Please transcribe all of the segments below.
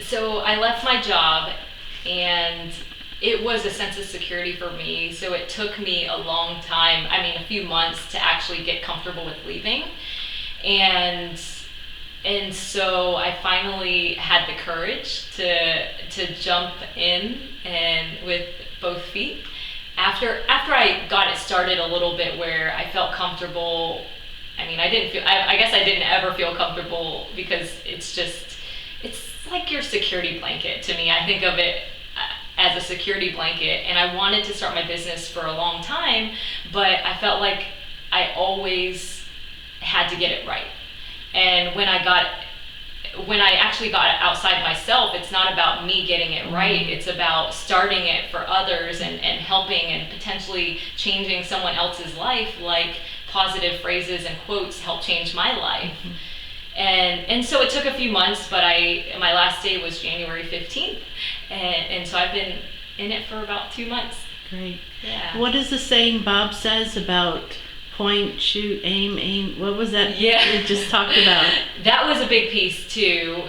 So I left my job, and it was a sense of security for me. So it took me a long time, a few months, to actually get comfortable with leaving. And so I finally had the courage to jump in, and with both feet. After I got it started a little bit, where I felt comfortable. I guess I didn't ever feel comfortable, because it's like your security blanket to me. I think of it as a security blanket, and I wanted to start my business for a long time, but I felt like I always had to get it right. And when I actually got outside myself, it's not about me getting it right. It's about starting it for others, and helping and potentially changing someone else's life, like positive phrases and quotes help change my life. And so it took a few months, but my last day was January 15th. And so I've been in it for about 2 months. Great. Yeah. What is the saying Bob says about point, shoot, aim? What was that you just talked about? That was a big piece too,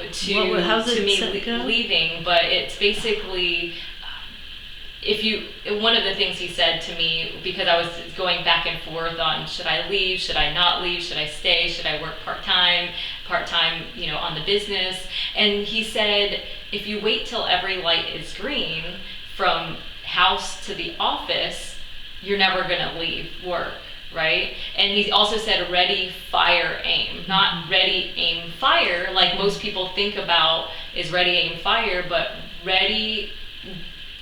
how's it to me leaving, but it's basically, one of the things he said to me, because I was going back and forth on, should I leave, should I not leave, should I stay, should I work part-time, on the business, and he said, if you wait till every light is green from house to the office, you're never gonna leave work. Right? And he also said ready, fire, aim. Not ready, aim, fire, like most people think about is ready, aim, fire, but ready,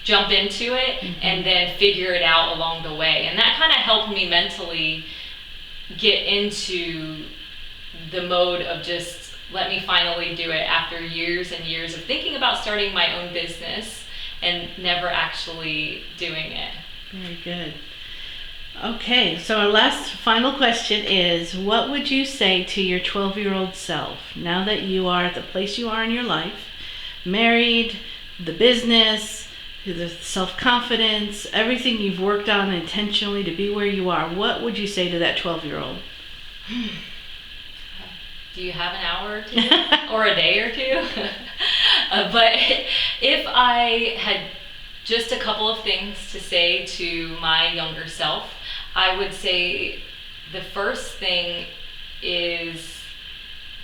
jump into it, and then figure it out along the way. And that kind of helped me mentally get into the mode of just let me finally do it, after years and years of thinking about starting my own business and never actually doing it. Very good. Okay, so our final question is, what would you say to your 12-year-old self, now that you are at the place you are in your life, married, the business, the self-confidence, everything you've worked on intentionally to be where you are? What would you say to that 12-year-old? Do you have an hour or two? Or a day or two? But if I had just a couple of things to say to my younger self, I would say the first thing is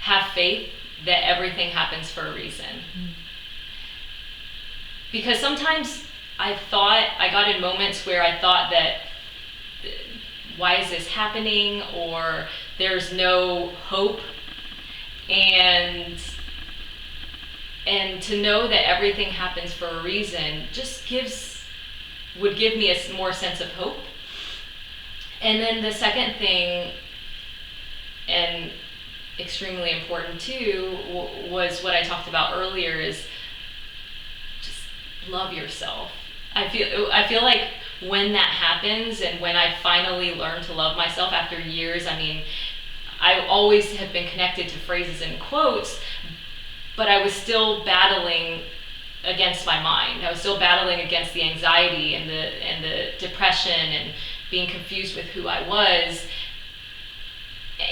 have faith that everything happens for a reason. Because sometimes I got in moments where I thought that, why is this happening? Or there's no hope. And to know that everything happens for a reason just would give me a more sense of hope. And then the second thing, and extremely important too, was what I talked about earlier, is just love yourself. I feel like when that happens, and when I finally learn to love myself after years, I always have been connected to phrases and quotes, but I was still battling against my mind. I was still battling against the anxiety and the depression and being confused with who I was.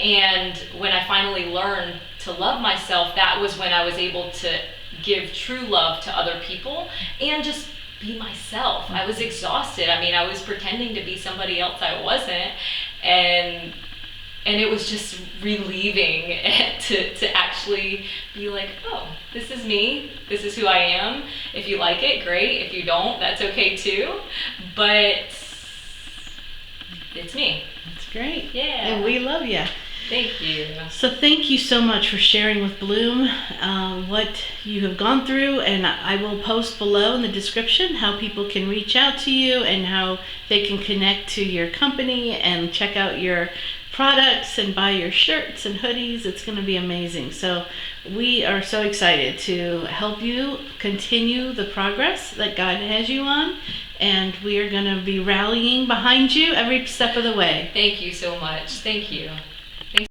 And when I finally learned to love myself, that was when I was able to give true love to other people and just be myself. I was exhausted. I was pretending to be somebody else I wasn't, and it was just relieving to actually be like, oh, this is me, this is who I am. If you like it, great. If you don't, that's okay too. But it's me. That's great. Yeah. And we love you. Thank you. So thank you so much for sharing with Bloom what you have gone through, and I will post below in the description how people can reach out to you and how they can connect to your company and check out your products and buy your shirts and hoodies. It's going to be amazing. So we are so excited to help you continue the progress that God has you on, and we are going to be rallying behind you every step of the way. Thank you so much. Thank you.